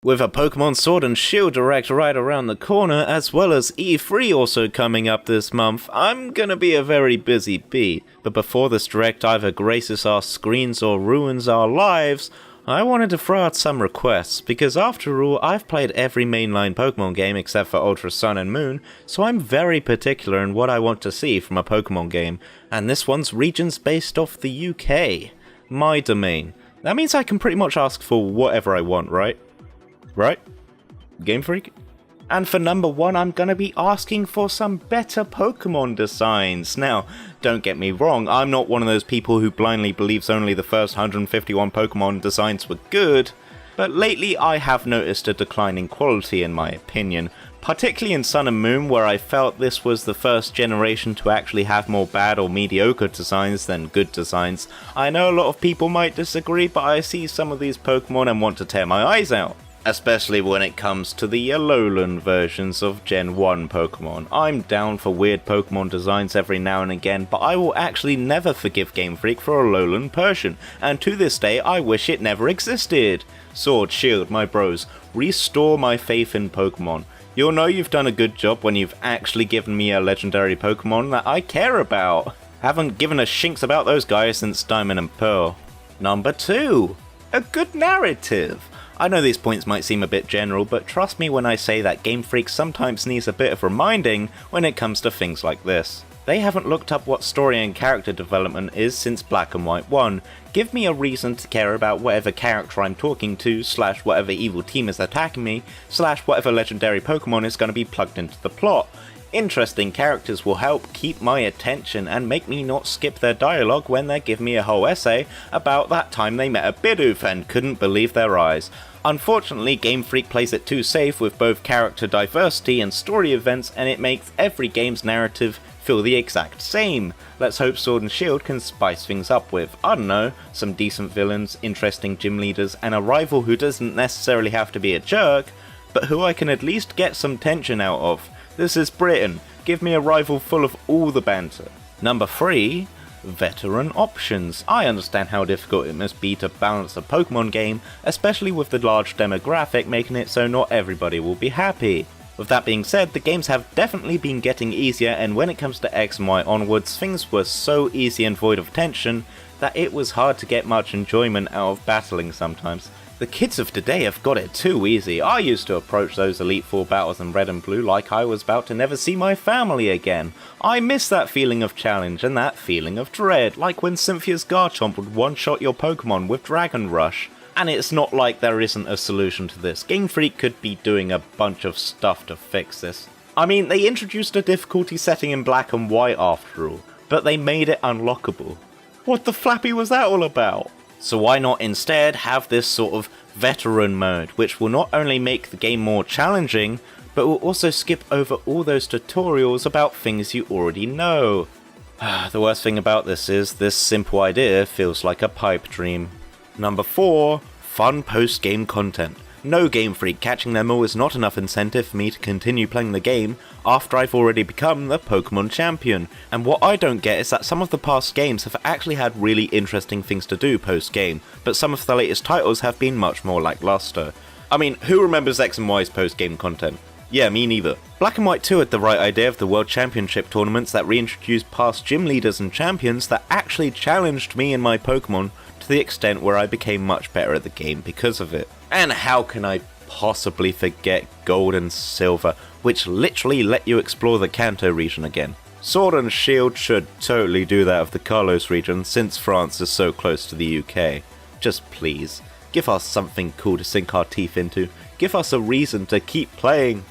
With a Pokemon Sword and Shield Direct right around the corner, as well as E3 also coming up this month, I'm gonna be a very busy bee. But before this Direct either graces our screens or ruins our lives, I wanted to throw out some requests, because after all, I've played every mainline Pokemon game except for Ultra Sun and Moon, so I'm very particular in what I want to see from a Pokemon game, and this one's regions based off the UK. My domain. That means I can pretty much ask for whatever I want, right? Right? Game Freak? And for number one, I'm gonna be asking for some better Pokemon designs. Now, don't get me wrong, I'm not one of those people who blindly believes only the first 151 Pokemon designs were good, but lately I have noticed a decline in quality in my opinion, particularly in Sun and Moon, where I felt this was the first generation to actually have more bad or mediocre designs than good designs. I know a lot of people might disagree, but I see some of these Pokemon and want to tear my eyes out. Especially when it comes to the Alolan versions of Gen 1 Pokemon. I'm down for weird Pokemon designs every now and again, but I will actually never forgive Game Freak for Alolan Persian, and to this day I wish it never existed. Sword, Shield, my bros, restore my faith in Pokemon. You'll know you've done a good job when you've actually given me a legendary Pokemon that I care about. Haven't given a shinks about those guys since Diamond and Pearl. Number 2. A good narrative. I know these points might seem a bit general, but trust me when I say that Game Freak sometimes needs a bit of reminding when it comes to things like this. They haven't looked up what story and character development is since Black and White 1. Give me a reason to care about whatever character I'm talking to, / whatever evil team is attacking me, / whatever legendary Pokemon is going to be plugged into the plot. Interesting characters will help keep my attention and make me not skip their dialogue when they give me a whole essay about that time they met a Bidoof and couldn't believe their eyes. Unfortunately, Game Freak plays it too safe with both character diversity and story events, and it makes every game's narrative feel the exact same. Let's hope Sword and Shield can spice things up with, I don't know, some decent villains, interesting gym leaders, and a rival who doesn't necessarily have to be a jerk, but who I can at least get some tension out of. This is Britain. Give me a rival full of all the banter. Number 3. Veteran options. I understand how difficult it must be to balance a Pokemon game, especially with the large demographic making it so not everybody will be happy. With that being said, the games have definitely been getting easier, and when it comes to X and Y onwards, things were so easy and void of tension that it was hard to get much enjoyment out of battling sometimes. The kids of today have got it too easy. I used to approach those Elite Four battles in Red and Blue like I was about to never see my family again. I miss that feeling of challenge and that feeling of dread, like when Cynthia's Garchomp would one-shot your Pokemon with Dragon Rush. And it's not like there isn't a solution to this. Game Freak could be doing a bunch of stuff to fix this. I mean, they introduced a difficulty setting in Black and White after all, but they made it unlockable. What the flappy was that all about? So why not instead have this sort of veteran mode, which will not only make the game more challenging, but will also skip over all those tutorials about things you already know. The worst thing about this is, this simple idea feels like a pipe dream. Number 4. Fun post-game content. No, Game Freak, catching them all is not enough incentive for me to continue playing the game after I've already become the Pokemon champion. And what I don't get is that some of the past games have actually had really interesting things to do post-game, but some of the latest titles have been much more lackluster. I mean, who remembers X and Y's post-game content? Yeah, me neither. Black and White 2 had the right idea of the World Championship tournaments that reintroduced past gym leaders and champions that actually challenged me and my Pokemon to the extent where I became much better at the game because of it. And how can I possibly forget Gold and Silver, which literally let you explore the Kanto region again. Sword and Shield should totally do that of the Carlos region since France is so close to the UK. Just please, give us something cool to sink our teeth into, give us a reason to keep playing.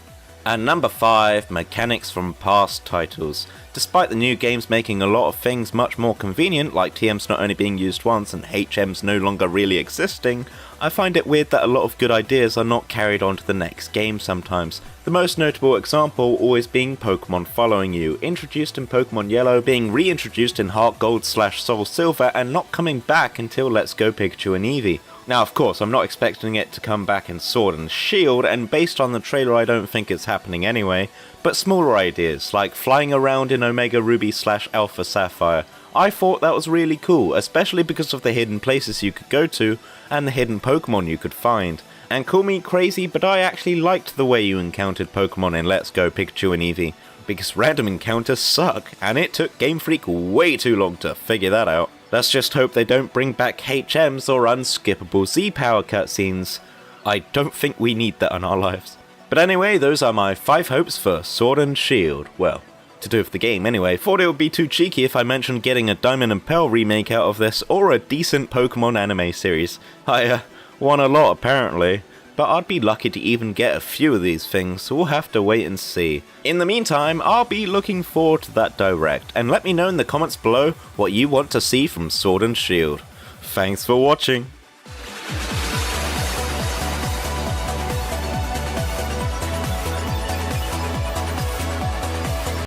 And number 5, mechanics from past titles. Despite the new games making a lot of things much more convenient, like TMs not only being used once and HMs no longer really existing, I find it weird that a lot of good ideas are not carried on to the next game sometimes. The most notable example always being Pokemon following you, introduced in Pokemon Yellow, being reintroduced in Heart Gold / Soul Silver, and not coming back until Let's Go Pikachu and Eevee. Now of course I'm not expecting it to come back in Sword and Shield, and based on the trailer I don't think it's happening anyway, but smaller ideas like flying around in Omega Ruby / Alpha Sapphire. I thought that was really cool, especially because of the hidden places you could go to and the hidden Pokemon you could find. And call me crazy, but I actually liked the way you encountered Pokemon in Let's Go Pikachu and Eevee, because random encounters suck, and it took Game Freak way too long to figure that out. Let's just hope they don't bring back HMs or unskippable Z-Power cutscenes. I don't think we need that in our lives. But anyway, those are my 5 hopes for Sword and Shield. Well, to do with the game anyway. Thought it would be too cheeky if I mentioned getting a Diamond and Pearl remake out of this, or a decent Pokemon anime series. I won a lot apparently, but I'd be lucky to even get a few of these things, so we'll have to wait and see. In the meantime, I'll be looking forward to that direct, and let me know in the comments below what you want to see from Sword and Shield. Thanks for watching.